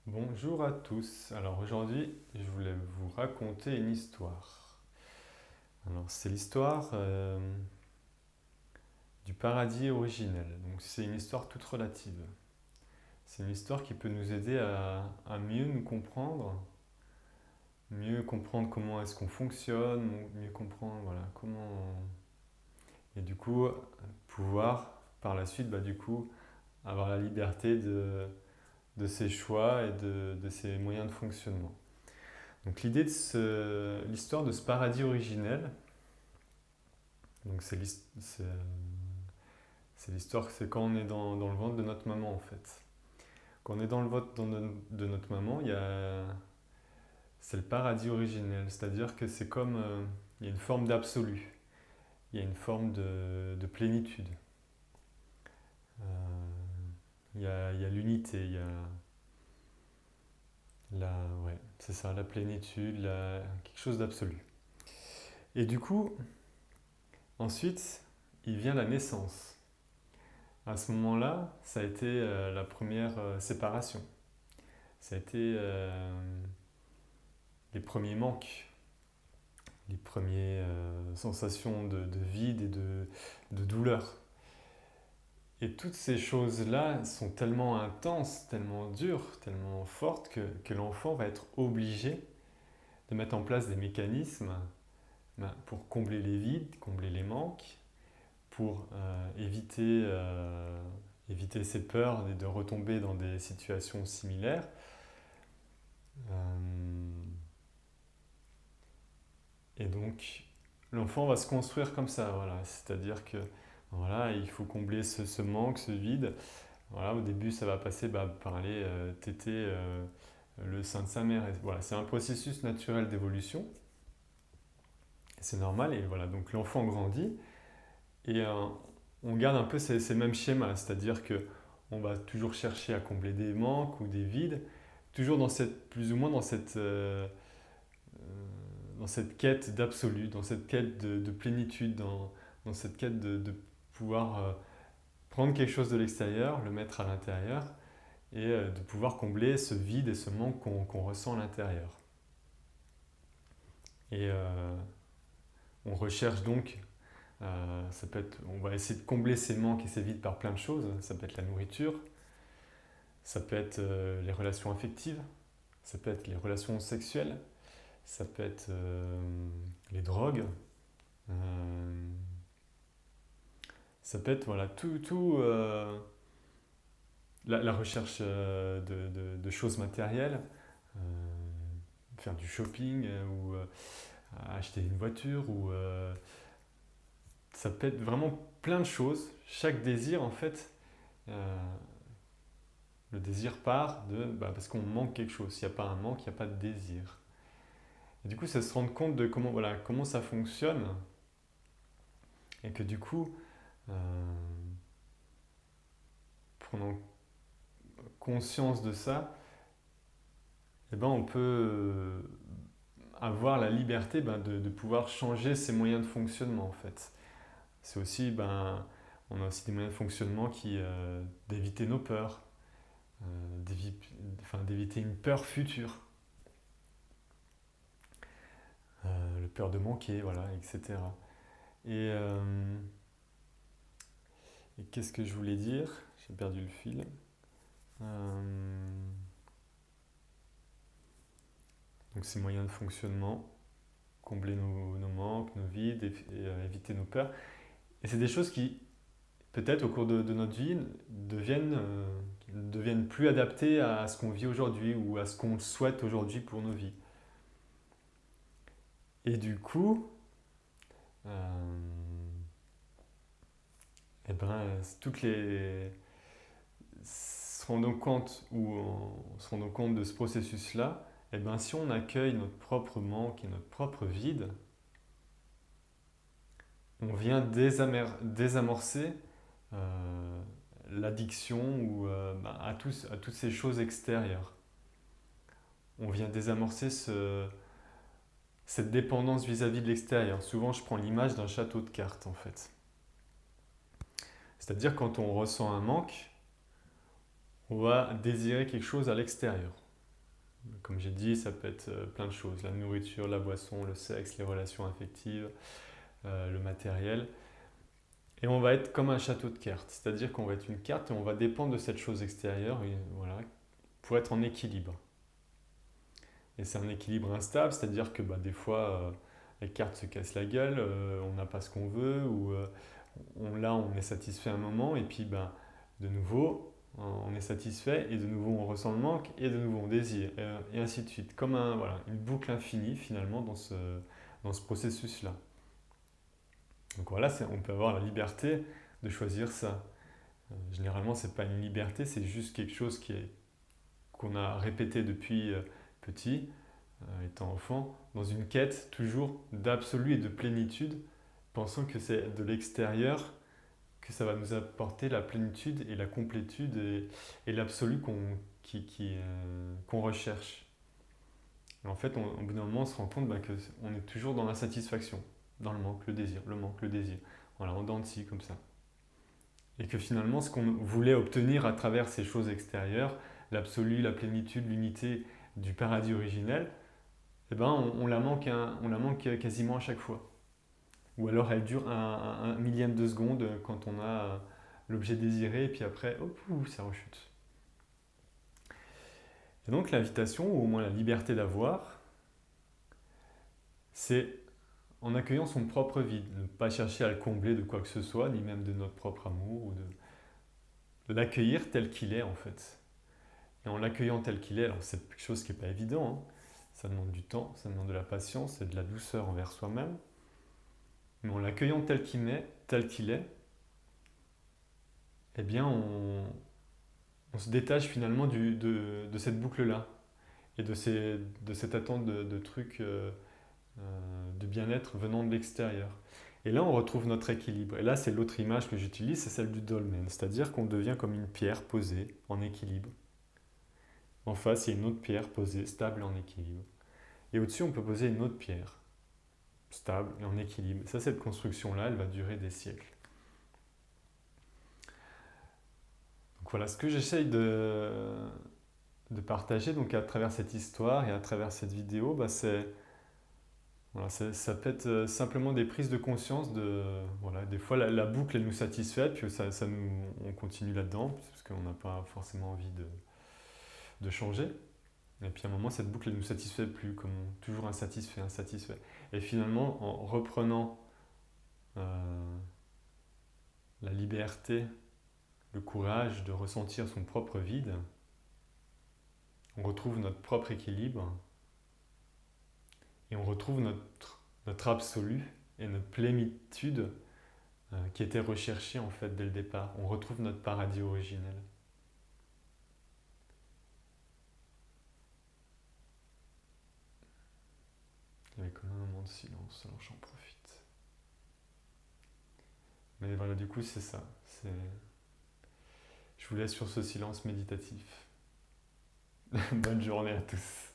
Bonjour à tous. Alors aujourd'hui, je voulais vous raconter une histoire. Alors c'est l'histoire du paradis originel. Donc c'est une histoire toute relative. C'est une histoire qui peut nous aider à mieux nous comprendre, mieux comprendre comment est-ce qu'on fonctionne, mieux comprendre voilà comment et du coup pouvoir par la suite du coup avoir la liberté de ses choix et de ses moyens de fonctionnement. Donc l'idée de l'histoire de ce paradis originel, donc c'est l'histoire, c'est quand on est dans le ventre de notre maman en fait. Quand on est dans le ventre de notre maman, c'est le paradis originel, c'est-à-dire que c'est comme, il y a une forme d'absolu, il y a une forme de plénitude, Euh, il y a l'unité, il y a ouais, c'est ça, la plénitude, quelque chose d'absolu. Et du coup, ensuite, il vient la naissance. À ce moment-là, ça a été la première séparation. Ça a été les premiers manques, les premières sensations de vide et de douleur. Et toutes ces choses-là sont tellement intenses, tellement dures, tellement fortes que l'enfant va être obligé de mettre en place des mécanismes pour combler les vides, combler les manques, pour éviter ses peurs et de retomber dans des situations similaires. Euh, et donc, l'enfant va se construire comme ça, voilà. C'est-à-dire que voilà, il faut combler ce manque, ce vide. Voilà, au début, ça va passer par aller téter le sein de sa mère. Et voilà, c'est un processus naturel d'évolution. C'est normal. Et voilà, donc l'enfant grandit et on garde un peu ces mêmes schémas. C'est-à-dire que on va toujours chercher à combler des manques ou des vides, toujours plus ou moins dans cette quête d'absolu, dans cette quête de plénitude, dans cette quête de pouvoir prendre quelque chose de l'extérieur, le mettre à l'intérieur et de pouvoir combler ce vide et ce manque qu'on ressent à l'intérieur. Et on recherche donc, on va essayer de combler ces manques et ces vides par plein de choses. Ça peut être la nourriture, ça peut être les relations affectives, ça peut être les relations sexuelles, ça peut être les drogues, euh, ça peut être voilà, la recherche de choses matérielles, euh, faire du shopping ou acheter une voiture ou ça peut être vraiment plein de choses. Chaque désir en fait, euh, le désir part parce qu'on manque quelque chose. S'il n'y a pas un manque, il n'y a pas de désir. Et du coup, c'est se rendre compte de comment ça fonctionne et que du coup, euh, prenant conscience de ça, eh ben, on peut avoir la liberté de pouvoir changer ses moyens de fonctionnement en fait. C'est aussi, on a aussi des moyens de fonctionnement d'éviter nos peurs, d'éviter une peur future, le peur de manquer, voilà, etc. Et, euh, et qu'est-ce que je voulais dire? J'ai perdu le fil. Euh, donc ces moyens de fonctionnement, combler nos manques, nos vides, éviter nos peurs. Et c'est des choses qui, peut-être au cours de notre vie, deviennent plus adaptées à ce qu'on vit aujourd'hui ou à ce qu'on souhaite aujourd'hui pour nos vies. Et du coup, euh, toutes les se rendant compte de ce processus-là, si on accueille notre propre manque et notre propre vide, on vient désamorcer euh, l'addiction ou à toutes ces choses extérieures. On vient désamorcer cette dépendance vis-à-vis de l'extérieur. Souvent, je prends l'image d'un château de cartes, en fait. C'est-à-dire, quand on ressent un manque, on va désirer quelque chose à l'extérieur. Comme j'ai dit, ça peut être plein de choses. La nourriture, la boisson, le sexe, les relations affectives, le matériel. Et on va être comme un château de cartes. C'est-à-dire qu'on va être une carte et on va dépendre de cette chose extérieure voilà, pour être en équilibre. Et c'est un équilibre instable, c'est-à-dire que des fois, les cartes se cassent la gueule, on n'a pas ce qu'on veut, ou on est satisfait un moment, et puis de nouveau, on est satisfait, et de nouveau on ressent le manque, et de nouveau on désire, et ainsi de suite. Comme voilà, une boucle infinie finalement dans ce processus-là. Donc voilà, on peut avoir la liberté de choisir ça. Généralement, ce n'est pas une liberté, c'est juste quelque chose qu'on a répété depuis petit, étant enfant, dans une quête toujours d'absolu et de plénitude, pensant que c'est de l'extérieur que ça va nous apporter la plénitude et la complétude et l'absolu qu'on recherche. Et en fait, au bout d'un moment, on se rend compte qu'on est toujours dans l'insatisfaction, dans le manque, le désir, le manque, le désir. Voilà, en dents de scie, comme ça. Et que finalement, ce qu'on voulait obtenir à travers ces choses extérieures, l'absolu, la plénitude, l'unité du paradis originel, eh ben, on la manque quasiment à chaque fois. Ou alors elle dure un millième de seconde quand on a l'objet désiré, et puis après, hop, ça rechute. Et donc l'invitation, ou au moins la liberté d'avoir, c'est en accueillant son propre vide, ne pas chercher à le combler de quoi que ce soit, ni même de notre propre amour, ou de l'accueillir tel qu'il est en fait. Et en l'accueillant tel qu'il est, alors c'est quelque chose qui n'est pas évident, hein. Ça demande du temps, ça demande de la patience et de la douceur envers soi-même. Mais en l'accueillant tel qu'il est, eh bien on se détache finalement de cette boucle-là et de cette attente de trucs de bien-être venant de l'extérieur. Et là, on retrouve notre équilibre. Et là, c'est l'autre image que j'utilise, c'est celle du dolmen, c'est-à-dire qu'on devient comme une pierre posée en équilibre. En face, il y a une autre pierre posée, stable et en équilibre. Et au-dessus, on peut poser une autre pierre, stable et en équilibre. Ça, cette construction-là, elle va durer des siècles. Donc voilà, ce que j'essaye de partager donc à travers cette histoire et à travers cette vidéo, voilà, ça peut être simplement des prises de conscience voilà, des fois la boucle elle nous satisfait, puis on continue là-dedans, parce qu'on n'a pas forcément envie de changer. Et puis à un moment, cette boucle elle ne nous satisfait plus, comme toujours insatisfait, insatisfait. Et finalement, en reprenant la liberté, le courage de ressentir son propre vide, on retrouve notre propre équilibre et on retrouve notre absolu et notre plénitude qui était recherchée en fait dès le départ. On retrouve notre paradis originel. Il y avait comme un moment de silence, alors j'en profite. Mais voilà, du coup c'est ça. Je vous laisse sur ce silence méditatif. Bonne journée à tous.